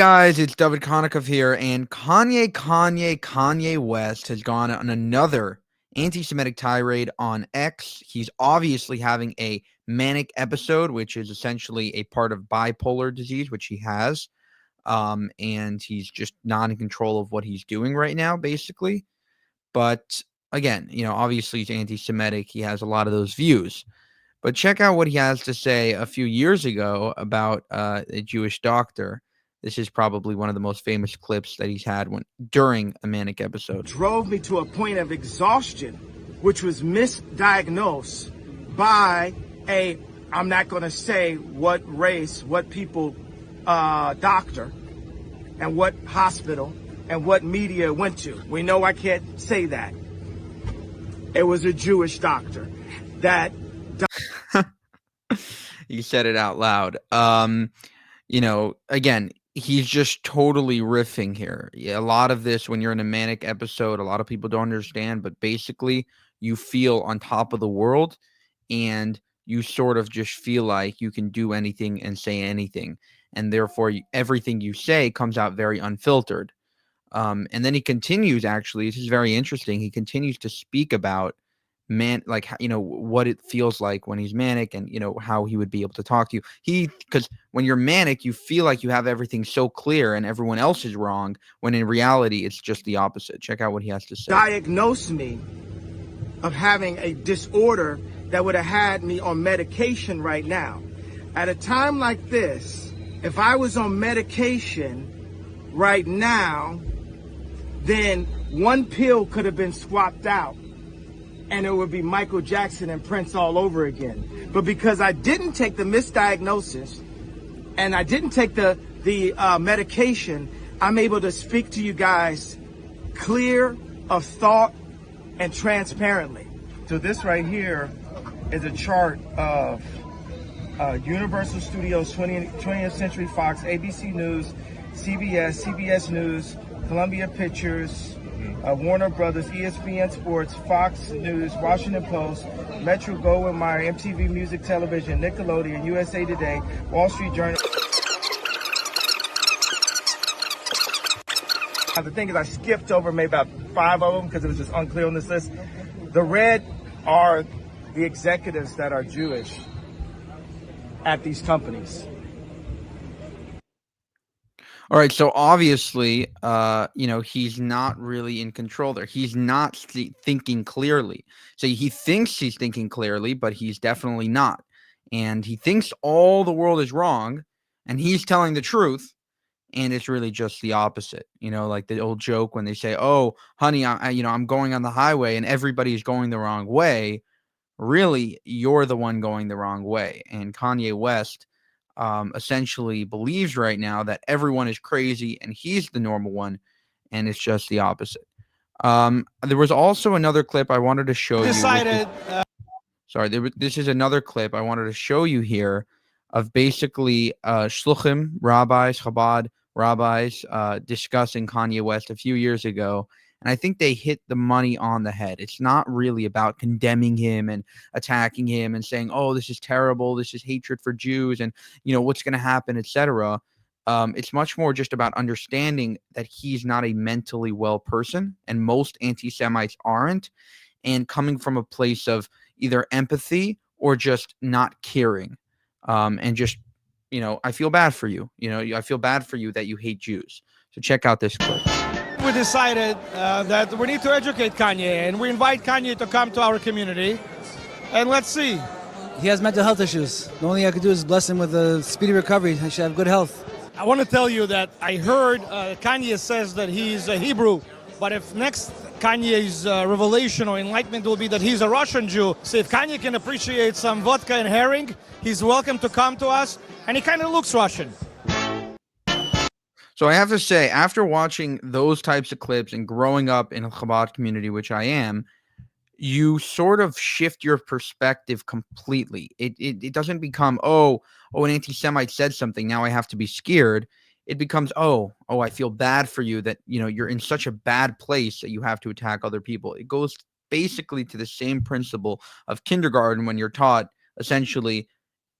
Guys, it's Dovid Konikov here, and Kanye West has gone on another anti-Semitic tirade on X. He's obviously having a manic episode, which is essentially a part of bipolar disease, which he has, and he's just not in control of what he's doing right now, basically. But again, obviously he's anti-Semitic. He has a lot of those views. But check out what he has to say a few years ago about a Jewish doctor. This is probably one of the most famous clips that he's had during a manic episode. Drove me to a point of exhaustion, which was misdiagnosed by I'm not going to say what race, what people, doctor, and what hospital, and what media went to. We know I can't say that. It was a Jewish doctor that... You said it out loud. Again, he's just totally riffing here. Yeah, a lot of this, when you're in a manic episode, a lot of people don't understand, but basically you feel on top of the world and you sort of just feel like you can do anything and say anything. And therefore, everything you say comes out very unfiltered. And then he continues, actually, this is very interesting. He continues to speak about what it feels like when he's manic and, how he would be able to talk to you. Because when you're manic, you feel like you have everything so clear and everyone else is wrong, when in reality, it's just the opposite. Check out what he has to say. Diagnosed me of having a disorder that would have had me on medication right now. At a time like this, if I was on medication right now, then one pill could have been swapped out and it would be Michael Jackson and Prince all over again. But because I didn't take the misdiagnosis and I didn't take the medication, I'm able to speak to you guys clear of thought and transparently. So this right here is a chart of Universal Studios, 20th Century Fox, ABC News, CBS News, Columbia Pictures, Warner Brothers, ESPN Sports, Fox News, Washington Post, Metro Goldwyn Mayer, MTV Music Television, Nickelodeon, USA Today, Wall Street Journal. The thing is, I skipped over maybe about 5 of them because it was just unclear on this list. The red are the executives that are Jewish at these companies. All right, so obviously, he's not really in control there. He's not thinking clearly. So he thinks he's thinking clearly, but he's definitely not. And he thinks all the world is wrong, and he's telling the truth, and it's really just the opposite. Like the old joke when they say, "Oh, honey, I'm going on the highway, and everybody's going the wrong way." Really, you're the one going the wrong way. And Kanye West essentially believes right now that everyone is crazy and he's the normal one, and it's just the opposite. There was also another clip I wanted to show you. This is another clip I wanted to show you here of basically shluchim, rabbis, Chabad rabbis, discussing Kanye West a few years ago. And I think they hit the money on the head. It's not really about condemning him and attacking him and saying, "Oh, this is terrible. This is hatred for Jews, and what's going to happen, etc." It's much more just about understanding that he's not a mentally well person, and most anti-Semites aren't, and coming from a place of either empathy or just not caring, and just I feel bad for you. I feel bad for you that you hate Jews. So check out this clip. We decided that we need to educate Kanye, and we invite Kanye to come to our community, and let's see. He has mental health issues. The only thing I could do is bless him with a speedy recovery. He should have good health. I want to tell you that I heard Kanye says that he's a Hebrew, but if next Kanye's revelation or enlightenment will be that he's a Russian Jew, so if Kanye can appreciate some vodka and herring, he's welcome to come to us, and he kind of looks Russian. So I have to say, after watching those types of clips and growing up in a Chabad community, which I am, you sort of shift your perspective completely. It doesn't become, oh, an anti-Semite said something, now I have to be scared. It becomes, oh, I feel bad for you that, you're in such a bad place that you have to attack other people. It goes basically to the same principle of kindergarten when you're taught, essentially,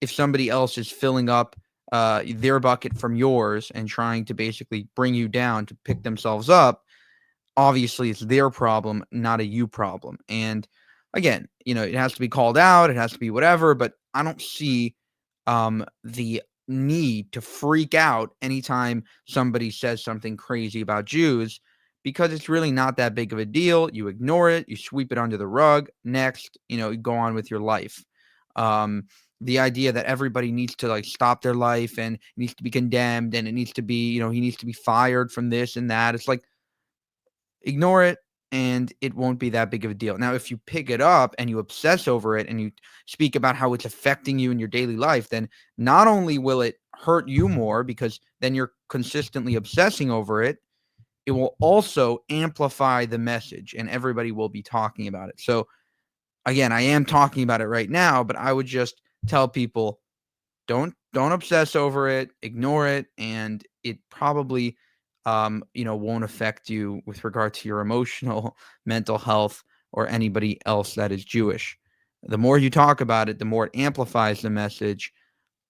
if somebody else is filling up their bucket from yours and trying to basically bring you down to pick themselves up, obviously it's their problem, not a you problem. And again, it has to be called out, it has to be whatever, but I don't see the need to freak out anytime somebody says something crazy about Jews, because it's really not that big of a deal. You ignore it, you sweep it under the rug. Next, you go on with your life. The idea that everybody needs to like stop their life and needs to be condemned and it needs to be, he needs to be fired from this and that. It's like, ignore it and it won't be that big of a deal. Now, if you pick it up and you obsess over it and you speak about how it's affecting you in your daily life, then not only will it hurt you more because then you're consistently obsessing over it, it will also amplify the message and everybody will be talking about it. So again, I am talking about it right now, but I would just tell people, don't obsess over it, ignore it, and it probably won't affect you with regard to your emotional, mental health, or anybody else that is Jewish. The more you talk about it, the more it amplifies the message.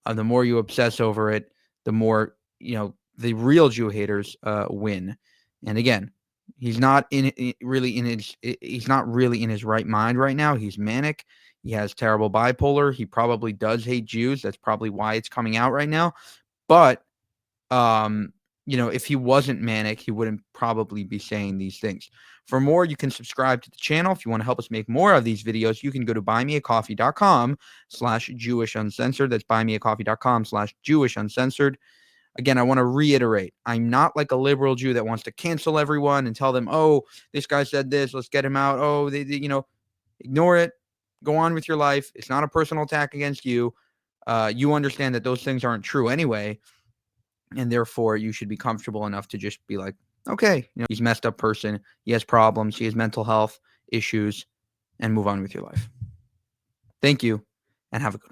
The more you obsess over it, the more the real Jew haters win. And again, he's not really in his right mind right now. He's manic. He has terrible bipolar. He probably does hate Jews. That's probably why it's coming out right now. But if he wasn't manic, he wouldn't probably be saying these things. For more, you can subscribe to the channel. If you want to help us make more of these videos, you can go to buymeacoffee.com/JewishUncensored. That's buymeacoffee.com/JewishUncensored. Again, I want to reiterate, I'm not like a liberal Jew that wants to cancel everyone and tell them, oh, this guy said this, let's get him out. Oh, they ignore it. Go on with your life. It's not a personal attack against you. You understand that those things aren't true anyway. And therefore, you should be comfortable enough to just be like, okay, he's a messed up person. He has problems. He has mental health issues, and move on with your life. Thank you, and have a good one.